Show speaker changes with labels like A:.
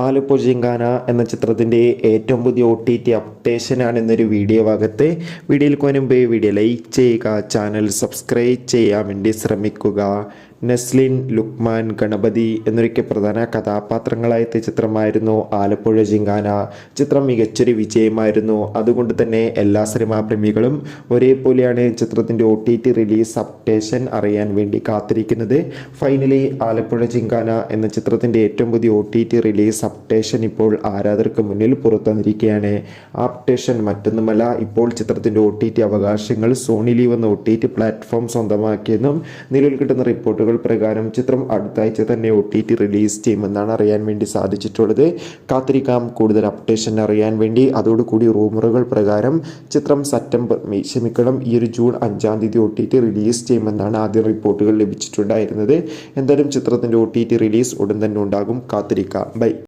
A: ആലപ്പുഴ ജിങ്കാന എന്ന ചിത്രത്തിൻ്റെ ഏറ്റവും പുതിയ OTT അപ്ഡേഷനാണ് എന്നൊരു വീഡിയോ ഭാഗത്ത്. വീഡിയോയിൽ മുൻപ് വീഡിയോ ലൈക്ക് ചെയ്യുക, ചാനൽ സബ്സ്ക്രൈബ് ചെയ്യാൻ വേണ്ടി ശ്രമിക്കുക. നസ്ലിൻ, ലുക്മാൻ, ഗണപതി എന്നൊക്കെ പ്രധാന കഥാപാത്രങ്ങളായ ചിത്രമായിരുന്നു ആലപ്പുഴ ജിങ്കാന. ചിത്രം മികച്ചൊരു വിജയമായിരുന്നു. അതുകൊണ്ട് തന്നെ എല്ലാ സിനിമാ പ്രേമികളും ഒരേപോലെയാണ് ചിത്രത്തിൻ്റെ OTT റിലീസ് അപ്ഡേഷൻ അറിയാൻ വേണ്ടി കാത്തിരിക്കുന്നത്. ഫൈനലി ആലപ്പുഴ ജിങ്കാന എന്ന ചിത്രത്തിൻ്റെ ഏറ്റവും പുതിയ OTT റിലീസ് അപ്ഡേഷൻ ഇപ്പോൾ ആരാധകർക്ക് മുന്നിൽ പുറത്തുവന്നിരിക്കുകയാണ്. അപ്ഡേഷൻ മറ്റൊന്നുമല്ല, ഇപ്പോൾ ചിത്രത്തിൻ്റെ OTT അവകാശങ്ങൾ സോണി ലീവ് എന്ന OTT പ്ലാറ്റ്ഫോം സ്വന്തമാക്കിയെന്നും നിലവിൽ കിട്ടുന്ന റിപ്പോർട്ടുകൾ പ്രകാരം ചിത്രം അടുത്ത ആഴ്ച തന്നെ OTT റിലീസ് ചെയ്യുമെന്നാണ് അറിയാൻ വേണ്ടി സാധിച്ചിട്ടുള്ളത്. കാത്തിരിക്കാം കൂടുതൽ അപ്ഡേഷൻ അറിയാൻ വേണ്ടി. അതോടുകൂടി റൂമറുകൾ പ്രകാരം ചിത്രം ഈ ഒരു ജൂൺ 5-ാം തീയതി OTT റിലീസ് ചെയ്യുമെന്നാണ് ആദ്യ റിപ്പോർട്ടുകൾ ലഭിച്ചിട്ടുണ്ടായിരുന്നത്. എന്തായാലും ചിത്രത്തിൻ്റെ OTT റിലീസ് ഉടൻ തന്നെ ഉണ്ടാകും. കാത്തിരിക്കാം. ബൈ.